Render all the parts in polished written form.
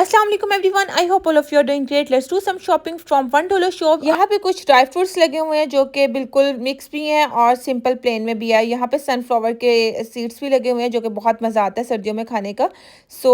अस्सलाम वालेकुम everyone, I hope all of you are doing great. Let's do some shopping from $1 shop. यहाँ पे कुछ ड्राई फ्रूट्स लगे हुए हैं जो कि बिल्कुल मिक्स भी हैं और सिंपल प्लेन में भी है। यहाँ पे सनफ्लावर के सीड्स भी लगे हुए हैं जो कि बहुत मज़ा आता है सर्दियों में खाने का।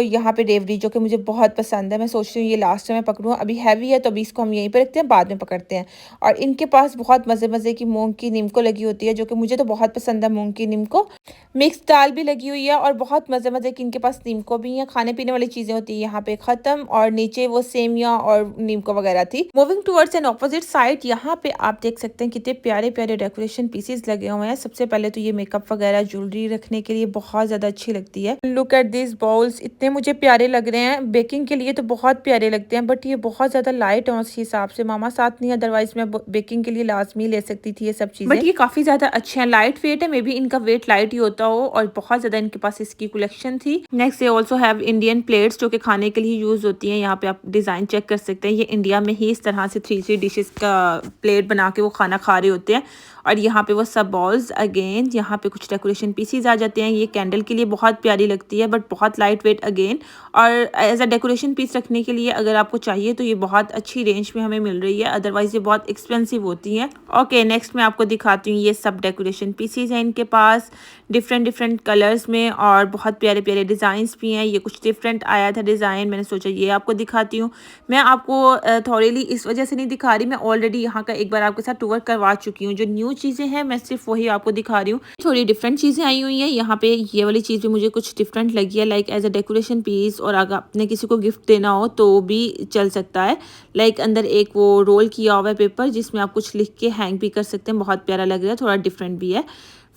यहाँ पे रेवड़ी जो कि मुझे बहुत पसंद है, मैं सोच रही हूँ ये लास्ट टाइम मैं पकड़ूँ। अभी हैवी है तो अभी इसको हम यहीं पर रखते हैं, बाद में पकड़ते हैं। और इनके पास बहुत मज़े मज़े की मूंग की नीमको लगी होती है जो कि मुझे तो बहुत पसंद है। मूंग की नीमको मिक्स दाल भी लगी हुई है और बहुत मज़े मज़े की इनके पास नीमको भी हैं। खाने पीने वाली चीज़ें होती है यहाँ पे ख़त्म, और नीचे वो सेमिया और नीमको वगैरह थी। Moving towards an opposite side, यहाँ पे आप देख सकते हैं कितने प्यारे प्यारे डेकोरेशन पीसेस लगे हुए हैं। सबसे पहले तो ये मेकअप वगैरह ज्वेलरी रखने के लिए बहुत ज़्यादा अच्छी लगती है। लुक एट दिस बाउल्स, इतने मुझे प्यारे लग रहे हैं। बेकिंग के लिए तो बहुत प्यारे लगते हैं, बट ये बहुत ज़्यादा लाइट है उस हिसाब से। मामा साथ नहीं, अदरवाइज मैं बेकिंग के लिए लाजमी ले सकती थी ये सब चीज़ें, बट ये काफ़ी ज़्यादा अच्छे हैं। लाइट वेट है, मे बी इनका वेट लाइट ही होता हो, और बहुत ज़्यादा इनके पास इसकी कलेक्शन थी। नेक्स्ट, ये ऑल्सो हैव इंडियन प्लेट्स जो कि खाने के लिए यूज़ होती हैं। यहाँ पे आप डिज़ाइन चेक कर सकते हैं। ये इंडिया में ही इस तरह से 3 डिशेस का प्लेट बना के वो खाना खा रहे होते हैं। और यहाँ पे वो सब बॉल्स, अगेन यहाँ पे कुछ डेकोरेशन पीसीज आ जाते हैं। ये कैंडल के लिए बहुत प्यारी लगती है, बट बहुत लाइट वेट अगेन। और एज अ डेकोरेशन पीस रखने के लिए अगर आपको चाहिए तो ये बहुत अच्छी रेंज में हमें मिल रही है, अदरवाइज ये बहुत एक्सपेंसिव होती हैं। ओके, नेक्स्ट मैं आपको दिखाती हूँ। ये सब डेकोरेशन पीसीज हैं इनके पास, डिफरेंट डिफरेंट कलर्स में, और बहुत प्यारे प्यारे डिज़ाइंस भी हैं। ये कुछ डिफरेंट आया था डिज़ाइन, मैंने सोचा ये आपको दिखाती हूँ। मैं आपको थोड़ी इस वजह से नहीं दिखा रही, मैं ऑलरेडी यहाँ का एक बार आपके साथ टूर करवा चुकी हूँ। जो न्यू चीज़ें हैं मैं सिर्फ वही आपको दिखा रही हूँ। थोड़ी डिफरेंट चीज़ें आई हुई हैं यहाँ पे। ये वाली चीज़ भी मुझे कुछ डिफरेंट लगी है, like as a decoration piece, और अगर आपने किसी को गिफ्ट देना हो तो भी चल सकता है। लाइक अंदर एक वो रोल किया हुआ है पेपर जिसमें आप कुछ लिख के हैंग भी कर सकते हैं। बहुत प्यारा लग रहा है, थोड़ा डिफरेंट भी है।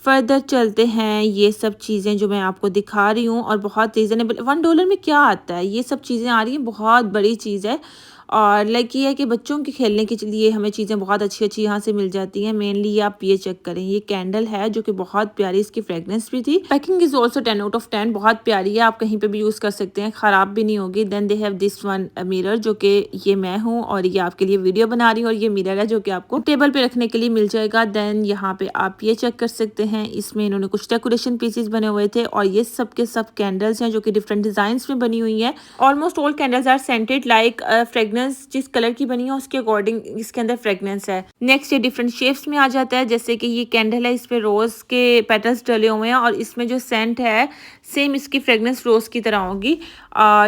फर्दर चलते हैं। ये सब चीज़ें जो मैं आपको दिखा रही हूँ, और बहुत रीज़नेबल। $1 में क्या आता है, ये सब चीज़ें आ रही हैं, बहुत बड़ी चीज़ है। और लाइक ये है कि बच्चों के खेलने के लिए हमें चीज़ें बहुत अच्छी अच्छी यहाँ से मिल जाती हैं। मेनली आप ये चेक करें, ये कैंडल है जो कि बहुत प्यारी, इसकी फ्रेगनेंस भी थी। Packing is also 10 out of 10, बहुत प्यारी है। आप कहीं पे भी यूज़ कर सकते हैं, ख़राब भी नहीं होगी। Then they have this one mirror, जो कि ये मैं हूँ और ये आपके लिए वीडियो बना रही हूँ, और ये मिरर है जो कि आपको टेबल पे रखने के लिए मिल जाएगा। देन यहाँ पे आप ये चेक कर सकते हैं, इसमें इन्होंने कुछ डेकोरेशन पीसेस बने हुए थे, और ये सब के सब कैंडल्स हैं जो कि डिफरेंट डिजाइन में बनी हुई है। Almost all candles are scented, like fragrance जिस कलर की बनी है उसके अकॉर्डिंग इसके अंदर फ्रेगनेंस है। नेक्स्ट, ये डिफरेंट शेप्स में आ जाता है, जैसे कि ये कैंडल है, इस पे रोज के पेटल्स डले हुए हैं, और इसमें जो सेंट है सेम इसकी फ्रेगनेंस रोज की तरह होगी।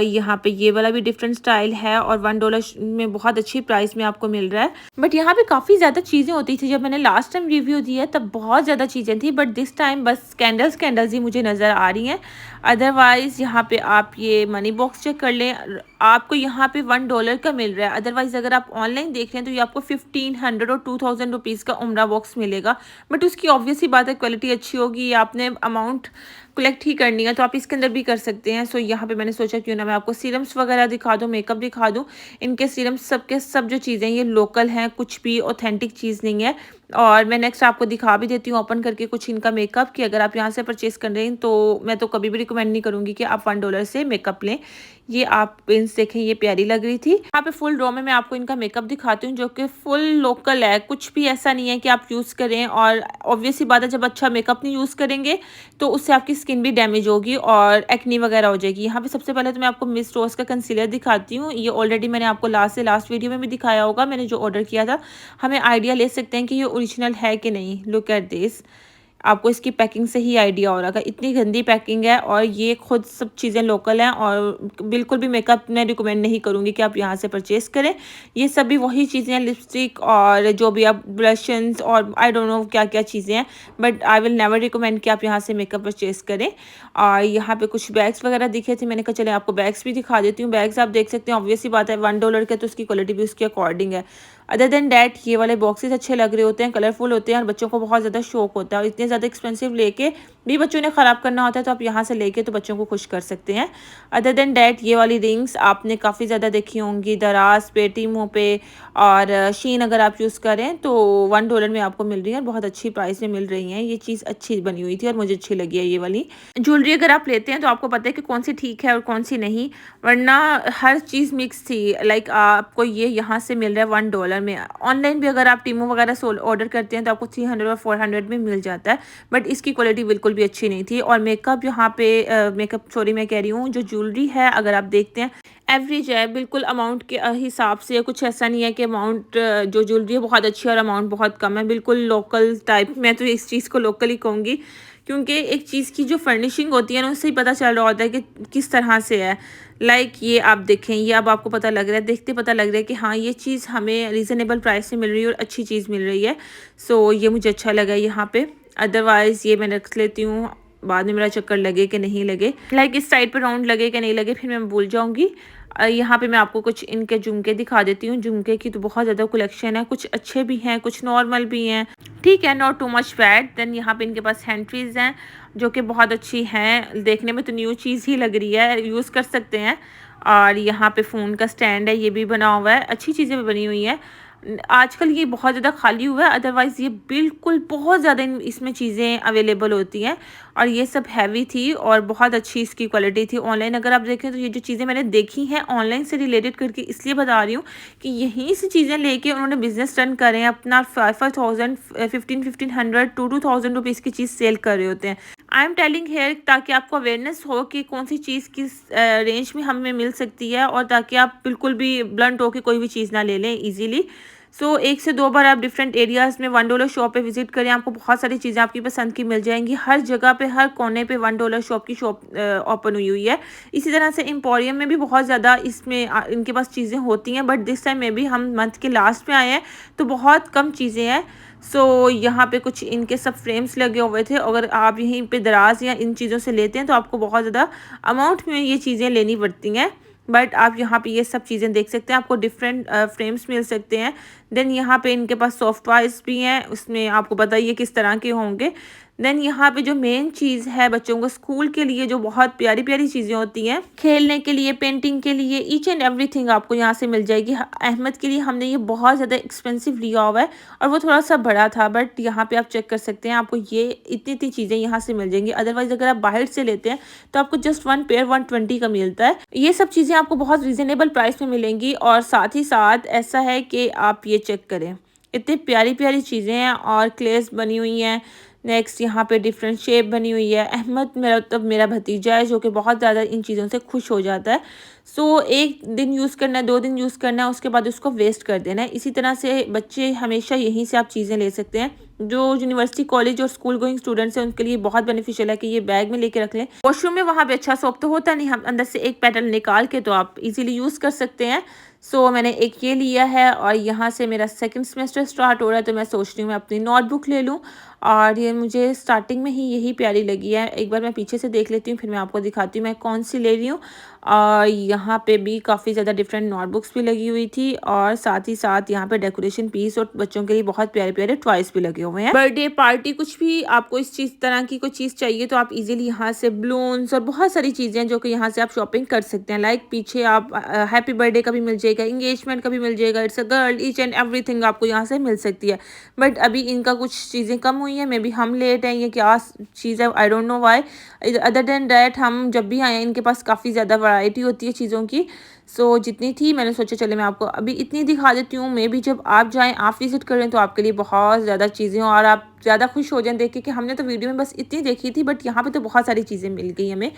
यहाँ पे ये वाला भी डिफरेंट स्टाइल है, और $1 में बहुत अच्छी प्राइस में आपको मिल रहा है। बट यहाँ पे काफ़ी ज़्यादा चीज़ें होती थी। जब मैंने लास्ट टाइम रिव्यू दिया तब बहुत ज़्यादा चीज़ें थी, बट दिस टाइम बस कैंडल्स ही मुझे नज़र आ रही हैं। अदरवाइज़ यहाँ पे आप ये मनी बॉक्स चेक कर लें, आपको यहाँ पे $1 का मिल रहा है। अदरवाइज़ अगर आप ऑनलाइन देख रहे हैं तो ये आपको 1500 और 2000 रुपीज़ का उम्रा बॉक्स मिलेगा। बट उसकी ऑब्वियस ही बात है, क्वालिटी अच्छी होगी। आपने अमाउंट कलेक्ट ही करनी है तो आप इसके अंदर भी कर सकते हैं। यहाँ पे मैंने सोचा क्यों ना मैं आपको सीरम्स वगैरह दिखा दूँ, मेकअप दिखा दूँ। इनके सीरम्स सब के सब जो चीज़ें ये लोकल हैं, कुछ भी ऑथेंटिक चीज़ नहीं है। और मैं नेक्स्ट आपको दिखा भी देती हूँ ओपन करके कुछ इनका मेकअप, कि अगर आप यहाँ से परचेज़ कर रहे हैं तो मैं तो कभी भी रिकमेंड नहीं करूँगी कि आप $1 से मेकअप लें। ये आप पिंस देखें, ये प्यारी लग रही थी। यहाँ पे फुल ड्रॉ में मैं आपको इनका मेकअप दिखाती हूँ जो कि फुल लोकल है। कुछ भी ऐसा नहीं है कि आप यूज़ करें, और ऑब्वियस ही बात है जब अच्छा मेकअप नहीं यूज़ करेंगे तो उससे आपकी स्किन भी डैमेज होगी और एक्नी वगैरह हो जाएगी। यहाँ पे सबसे पहले तो मैं आपको मिस रोज का कंसीलर दिखाती हूँ। ये ऑलरेडी मैंने आपको लास्ट वीडियो में भी दिखाया होगा, मैंने जो ऑर्डर किया था। हमें आइडिया ले सकते हैं कि ये ओरिजिनल है कि नहीं। लुक एट दिस, आपको इसकी पैकिंग से ही आइडिया हो रहा है, इतनी गंदी पैकिंग है। और ये खुद सब चीज़ें लोकल हैं, और बिल्कुल भी मेकअप मैं रिकमेंड नहीं करूँगी कि आप यहाँ से परचेज़ करें। ये सभी वही चीज़ें हैं, लिपस्टिक और जो भी आप ब्लशन्स और आई डोंट नो क्या क्या चीज़ें हैं, but I will never recommend कि आप यहाँ से मेकअप परचेज़ करें। और यहाँ पे कुछ बैग्स वगैरह दिखे थे, मैंने कहा चले आपको बैग्स भी दिखा देती हूँ। बैग्स आप देख सकते हैं, ऑब्वियसली बात है $1 के तो उसकी क्वालिटी भी उसके अकॉर्डिंग है। अदर देन डैट ये वाले बॉक्सेस अच्छे लग रहे होते हैं, कलरफुल होते हैं, और बच्चों को बहुत ज़्यादा शौक होता है। और इतने ज़्यादा एक्सपेंसिव लेके भी बच्चों ने ख़राब करना होता है, तो आप यहाँ से लेके तो बच्चों को खुश कर सकते हैं। अदर देन डैट ये वाली रिंग्स आपने काफ़ी ज़्यादा देखी होंगी दराज पे, टीमों पे, और शीन अगर आप यूज़ करें तो $1 में आपको मिल रही है, और बहुत अच्छी प्राइस में मिल रही हैं। ये चीज़ अच्छी बनी हुई थी और मुझे अच्छी लगी है। ये वाली ज्वेलरी अगर आप लेते हैं तो आपको पता है कि कौन सी ठीक है और कौन सी नहीं, वरना हर चीज़ मिक्स थी। लाइक आपको ये यहाँ से मिल रहा है $1, $1 में। ऑनलाइन भी अगर आप टीमो वगैरह से ऑर्डर करते हैं तो आपको 300 और 400 में मिल जाता है, बट इसकी क्वालिटी बिल्कुल भी अच्छी नहीं थी। और मेकअप यहाँ पे मेकअप सॉरी मैं कह रही हूँ, जो ज्वेलरी है अगर आप देखते हैं एवरेज है, बिल्कुल अमाउंट के हिसाब से। कुछ ऐसा नहीं है कि अमाउंट जो ज्वेलरी है बहुत अच्छी है और अमाउंट बहुत कम है, बिल्कुल लोकल टाइप। मैं तो इस चीज़ को लोकल ही कहूँगी, क्योंकि एक चीज़ की जो फर्निशिंग होती है ना, उससे ही पता चल रहा होता है कि किस तरह से है। ये आप देखें, ये अब आपको पता लग रहा है, देखते पता लग रहा है कि हाँ ये चीज़ हमें रीज़नेबल प्राइस में मिल रही है और अच्छी चीज़ मिल रही है। सो ये मुझे अच्छा लगा यहाँ पे। अदरवाइज़ ये मैं रख लेती हूँ, बाद में मेरा चक्कर लगे कि नहीं लगे, इस साइड पे राउंड लगे कि नहीं लगे, फिर मैं भूल जाऊँगी। यहाँ पे मैं आपको कुछ इनके झुमके दिखा देती हूँ। झुमके की तो बहुत ज़्यादा कलेक्शन है, कुछ अच्छे भी हैं, कुछ नॉर्मल भी हैं, ठीक है, not too much bad. Then यहाँ पे इनके पास हैंड्रीज हैं जो कि बहुत अच्छी हैं, देखने में तो न्यू चीज़ ही लग रही है, यूज़ कर सकते हैं। और यहाँ पे फ़ोन का स्टैंड है, ये भी बना हुआ है, अच्छी चीज़ें भी बनी हुई हैं। आजकल ये बहुत ज़्यादा खाली हुआ है, अदरवाइज़ ये बिल्कुल बहुत ज़्यादा इसमें चीज़ें अवेलेबल होती हैं। और ये सब हैवी थी और बहुत अच्छी इसकी क्वालिटी थी। ऑनलाइन अगर आप देखें तो ये जो चीज़ें मैंने देखी हैं ऑनलाइन से रिलेटेड करके इसलिए बता रही हूँ कि यहीं से चीज़ें लेके उन्होंने बिजनेस रन करें, अपना 5,000 1,500 2,000 रुपीज़ की चीज़ सेल कर रहे होते हैं। आई एम टेलिंग हेयर ताकि आपको अवेयरनेस हो कि कौन सी चीज़ किस रेंज में हमें मिल सकती है, और ताकि आप बिल्कुल भी ब्लंट हो के कोई भी चीज़ ना ले लें ईजीली। सो 1 से 2 बार आप डिफरेंट एरियाज़ में $1 शॉप पे विजिट करें, आपको बहुत सारी चीज़ें आपकी पसंद की मिल जाएंगी। हर जगह पे, हर कोने पे $1 शॉप की शॉप ओपन हुई है। इसी तरह से एम्पोरियम में भी बहुत ज़्यादा इसमें इनके पास चीज़ें होती हैं, बट दिस टाइम में भी हम मंथ के लास्ट में आए हैं तो बहुत कम चीज़ें हैं। सो यहाँ पे कुछ इनके सब फ्रेम्स लगे हुए थे। अगर आप यहीं पे दराज या इन चीज़ों से लेते हैं तो आपको बहुत ज़्यादा अमाउंट में ये चीज़ें लेनी पड़ती हैं, बट आप यहाँ पे ये सब चीज़ें देख सकते हैं, आपको डिफरेंट फ्रेम्स मिल सकते हैं। देन यहाँ पे इनके पास सॉफ्ट टॉयज़ भी हैं, उसमें आपको बताइए किस तरह के होंगे। देन यहाँ पे जो मेन चीज़ है बच्चों को स्कूल के लिए जो बहुत प्यारी प्यारी चीज़ें होती हैं, खेलने के लिए, पेंटिंग के लिए, ईच एंड एवरीथिंग आपको यहाँ से मिल जाएगी। अहमद के लिए हमने ये बहुत ज़्यादा एक्सपेंसिव लिया हुआ है और वो थोड़ा सा बड़ा था, बट यहाँ पे आप चेक कर सकते हैं, आपको ये इतनी इतनी चीज़ें यहाँ से मिल जाएंगी। अदरवाइज़ अगर आप बाहर से लेते हैं तो आपको जस्ट 1 पेयर 120 का मिलता है। ये सब चीज़ें आपको बहुत रीज़नेबल प्राइस में मिलेंगी। और साथ ही साथ ऐसा है कि आप ये चेक करें, इतनी प्यारी प्यारी चीज़ें हैं और क्लेस बनी हुई हैं। नेक्स्ट यहाँ पे डिफरेंट शेप बनी हुई है। अहमद मेरा भतीजा है जो कि बहुत ज़्यादा इन चीज़ों से खुश हो जाता है। सो 1 दिन यूज़ करना है, 2 दिन यूज़ करना है, उसके बाद उसको वेस्ट कर देना है। इसी तरह से बच्चे हमेशा यहीं से आप चीज़ें ले सकते हैं। जो यूनिवर्सिटी, कॉलेज और स्कूल गोइंग स्टूडेंट्स हैं उनके लिए बहुत बेनिफिशियल है कि ये बैग में लेके रख लें। वॉशरूम में वहाँ पे अच्छा सोप तो होता नहीं, हम अंदर से एक पेटल निकाल के तो आप इजीली यूज़ कर सकते हैं। सो मैंने एक ये लिया है और यहाँ से मेरा सेकंड सेमेस्टर स्टार्ट हो रहा है तो मैं सोच रही हूँ मैं अपनी नोटबुक ले लूँ। और ये मुझे स्टार्टिंग में ही यही प्यारी लगी है। एक बार मैं पीछे से देख लेती हूँ, फिर मैं आपको दिखाती हूँ मैं कौन सी ले रही हूँ। और यहाँ पे भी काफ़ी ज़्यादा डिफरेंट नोटबुक्स भी लगी हुई थी और साथ ही साथ यहाँ पे डेकोरेशन पीस और बच्चों के लिए बहुत प्यारे प्यारे टॉयज भी लगे हुए हैं। बर्थडे पार्टी कुछ भी आपको इस चीज़ तरह की कोई चीज़ चाहिए तो आप इजीली यहाँ से बलून्स और बहुत सारी चीज़ें जो कि यहाँ से आप शॉपिंग कर सकते हैं। पीछे आप हैप्पी बर्थडे का भी मिल जाएगा, इंगेजमेंट का भी मिल जाएगा, it's a girl, each and everything आपको यहाँ से मिल सकती है। बट अभी इनका कुछ चीज़ें कम हुई है, मे बी हम लेट हैं, ये क्या चीज़ है, I don't know why. Other than that हम जब भी आए हैं इनके पास काफ़ी ज़्यादा वैरायटी होती है चीज़ों की। सो जितनी थी मैंने सोचा चले मैं आपको अभी इतनी दिखा देती हूँ। मे बी जब आप जाएँ, आप विजिट करें तो आपके लिए बहुत ज़्यादा चीज़ें हों और आप ज़्यादा खुश हो जाएं देख के कि हमने तो वीडियो में बस इतनी देखी थी बट यहाँ पे तो बहुत सारी चीज़ें मिल गई हमें।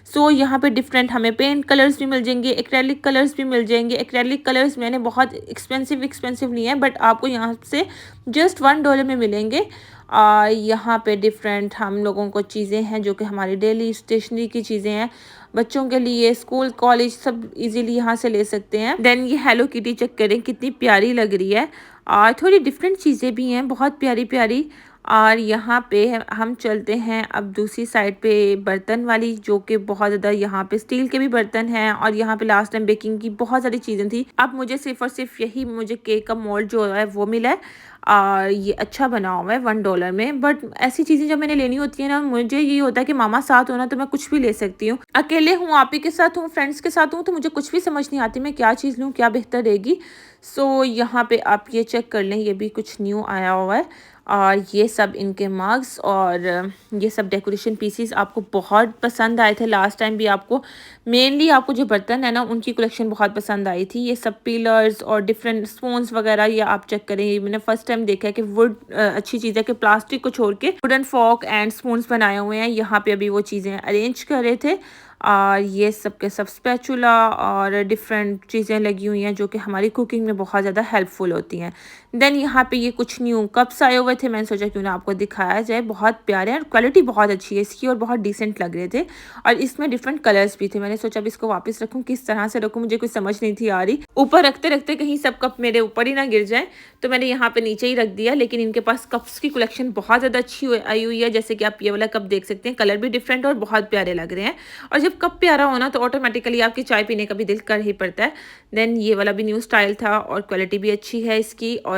सो यहाँ पे डिफरेंट हमें पेंट कलर्स भी मिल जाएंगे, एक्रेलिक कलर्स भी मिल जाएंगे। एक्रेलिक कलर्स मैंने बहुत एक्सपेंसिव लिए हैं बट आपको यहाँ से जस्ट $1 में मिलेंगे। यहाँ पे डिफरेंट हम लोगों को चीज़ें हैं जो कि हमारी डेली स्टेशनरी की चीज़ें हैं, बच्चों के लिए स्कूल कॉलेज सब इजीली यहाँ से ले सकते हैं। देन ये हेलो किटी चेक करें कितनी प्यारी लग रही है और थोड़ी डिफरेंट चीज़ें भी हैं बहुत प्यारी प्यारी। और यहाँ पे हम चलते हैं अब दूसरी साइड पे बर्तन वाली, जो कि बहुत ज़्यादा यहाँ पे स्टील के भी बर्तन हैं और यहाँ पे लास्ट टाइम बेकिंग की बहुत सारी चीज़ें थी। अब मुझे सिर्फ और सिर्फ यही मुझे केक का मोल्ड जो है वो मिला है और ये अच्छा बना हुआ है $1 में। बट ऐसी चीज़ें जब मैंने लेनी होती है ना, मुझे ये होता है कि मामा साथ होना तो मैं कुछ भी ले सकती हूँ। अकेले हूँ, आप ही के साथ हूँ, फ्रेंड्स के साथ हूँ तो मुझे कुछ भी समझ नहीं आती मैं क्या चीज़ लूँ, क्या बेहतर रहेगी। सो यहाँ पे आप ये चेक कर लें, ये भी कुछ न्यू आया हुआ है और ये सब इनके मग्स और ये सब डेकोरेशन पीसीस आपको बहुत पसंद आए थे लास्ट टाइम भी। आपको मेनली आपको जो बर्तन है ना उनकी कलेक्शन बहुत पसंद आई थी। ये सब पिलर्स और डिफरेंट स्पून्स वगैरह ये आप चेक करें। ये मैंने फर्स्ट टाइम देखा है कि वुड अच्छी चीज़ है कि प्लास्टिक को छोड़ के वुडन फॉर्क एंड स्पून्स बनाए हुए हैं। यहाँ पे अभी वो चीज़ें अरेंज कर रहे थे। और ये सब के सब स्पैचुला और डिफरेंट चीज़ें लगी हुई हैं जो कि हमारी कुकिंग में बहुत ज़्यादा हेल्पफुल होती हैं। देन यहाँ पे ये कुछ न्यू कप्स आए हुए थे, मैंने सोचा क्यों ना आपको दिखाया जाए। बहुत प्यारे हैं और क्वालिटी बहुत अच्छी है इसकी और बहुत डिसेंट लग रहे थे। और इसमें डिफरेंट कलर्स भी थे। मैंने सोचा अब इसको वापस रखूँ, किस तरह से रखूँ, मुझे कुछ समझ नहीं थी आ रही। ऊपर रखते रखते कहीं सब कप मेरे ऊपर ही ना गिर जाए, तो मैंने यहाँ पे नीचे ही रख दिया। लेकिन इनके पास कप्स की कलेक्शन बहुत ज़्यादा अच्छी आई हुई है। जैसे कि आप ये वाला कप देख सकते हैं, कलर भी डिफरेंट और बहुत प्यारे लग रहे हैं। और जब कप प्यारा होना तो ऑटोमेटिकली आपकी चाय पीने का भी दिल कर ही पड़ता है। देन ये वाला भी न्यू स्टाइल था और क्वालिटी भी अच्छी है इसकी। और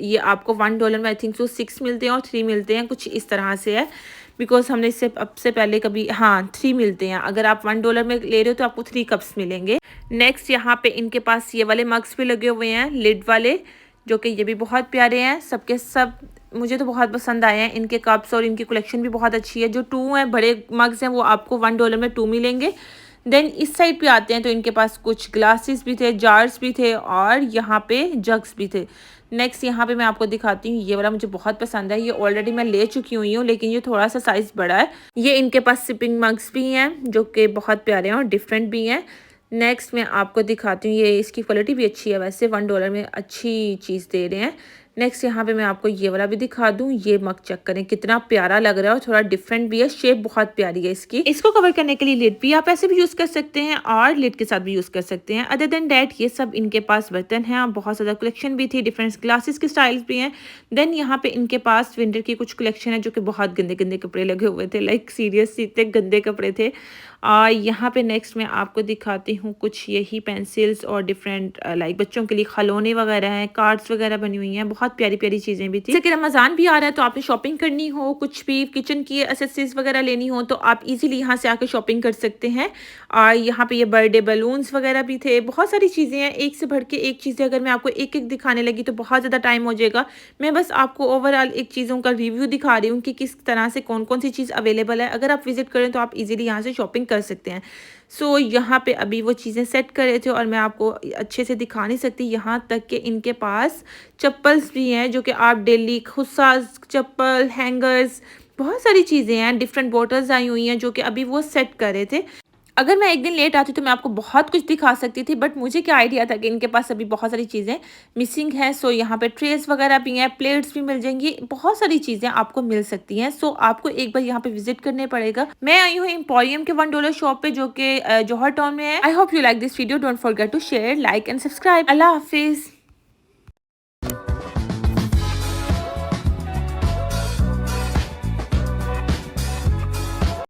ये आपको $1 में आई थिंक सो 6 मिलते हैं और 3 मिलते हैं, कुछ इस तरह से है। बिकॉज हमने इससे अब से पहले कभी, हाँ 3 मिलते हैं। अगर आप $1 में ले रहे हो तो आपको 3 कप्स मिलेंगे। नेक्स्ट यहाँ पे इनके पास ये वाले मग्स भी लगे हुए हैं, लिड वाले, जो कि ये भी बहुत प्यारे हैं। सबके सब मुझे तो बहुत पसंद आए हैं इनके कप्स और इनकी कलेक्शन भी बहुत अच्छी है। जो 2 हैं बड़े मग्स हैं वो आपको $1 में 2 मिलेंगे। देन इस साइड पे आते हैं तो इनके पास कुछ ग्लासेस भी थे, जार्स भी थे और यहाँ पे जग्स भी थे। नेक्स्ट यहाँ पे मैं आपको दिखाती हूँ, ये वाला मुझे बहुत पसंद है। ये ऑलरेडी मैं ले चुकी हुई हूँ लेकिन ये थोड़ा सा साइज़ बड़ा है। ये इनके पास सिपिंग मग्स भी हैं जो कि बहुत प्यारे हैं और डिफरेंट भी हैं। नेक्स्ट मैं आपको दिखाती हूँ, ये इसकी क्वालिटी भी अच्छी है, वैसे $1 में अच्छी चीज़ दे रहे हैं। नेक्स्ट यहाँ पे मैं आपको ये वाला भी दिखा दूँ। ये मग चेक करें कितना प्यारा लग रहा है और थोड़ा डिफरेंट भी है, शेप बहुत प्यारी है इसकी। इसको कवर करने के लिए लिड भी आप ऐसे भी यूज़ कर सकते हैं और लिड के साथ भी यूज़ कर सकते हैं। अदर देन डैट ये सब इनके पास बर्तन हैं और बहुत ज़्यादा कलेक्शन भी थी, डिफरेंट ग्लासेस के स्टाइल्स भी हैं। देन यहाँ पे इनके पास विंटर की कुछ कलेक्शन है जो कि बहुत गंदे गंदे कपड़े लगे हुए थे, लाइक सीरियसली इतने गंदे कपड़े थे। यहाँ पे नेक्स्ट मैं आपको दिखाती हूँ कुछ यही पेंसिल्स और डिफरेंट लाइक बच्चों के लिए खिलौने वगैरह हैं, कार्ड्स वगैरह बनी हुई हैं, बहुत प्यारी प्यारी चीज़ें भी थी। जैसे कि रमज़ान भी आ रहा है तो आपने शॉपिंग करनी हो, कुछ भी किचन की एसेसरीज वगैरह लेनी हो तो आप इजीली यहाँ से आके शॉपिंग कर सकते हैं। और यहाँ पे ये बर्थडे बलून्स वगैरह भी थे, बहुत सारी चीज़ें हैं, एक से बढ़ के एक चीज़ें। अगर मैं आपको एक एक दिखाने लगी तो बहुत ज़्यादा टाइम हो जाएगा। मैं बस आपको ओवरऑल एक चीज़ों का रिव्यू दिखा रही हूँ कि किस तरह से कौन कौन सी चीज़ अवेलेबल है। अगर आप विजिट करें तो आप इजीली यहाँ से शॉपिंग कर सकते हैं। सो यहाँ पे अभी वो चीज़ें सेट कर रहे थे और मैं आपको अच्छे से दिखा नहीं सकती। यहाँ तक कि इनके पास चप्पल्स भी हैं जो कि आप डेली खुस्सा चप्पल, हैंगर्स, बहुत सारी चीज़ें हैं। डिफरेंट बॉटल्स आई हुई हैं जो कि अभी वो सेट कर रहे थे। अगर मैं एक दिन लेट आती तो मैं आपको बहुत कुछ दिखा सकती थी, बट मुझे क्या आइडिया था कि इनके पास अभी बहुत सारी चीज़ें मिसिंग है। सो यहाँ पे ट्रेस वगैरह भी हैं, प्लेट्स भी मिल जाएंगी, बहुत सारी चीज़ें आपको मिल सकती हैं। सो आपको एक बार यहाँ पे विजिट करने पड़ेगा। मैं आई हूँ एम्पोरियम के $1 शॉप पे जो कि जौहर टाउन में है। I hope you like this video, don't forget to share, like and subscribe. अल्लाह हाफिज़।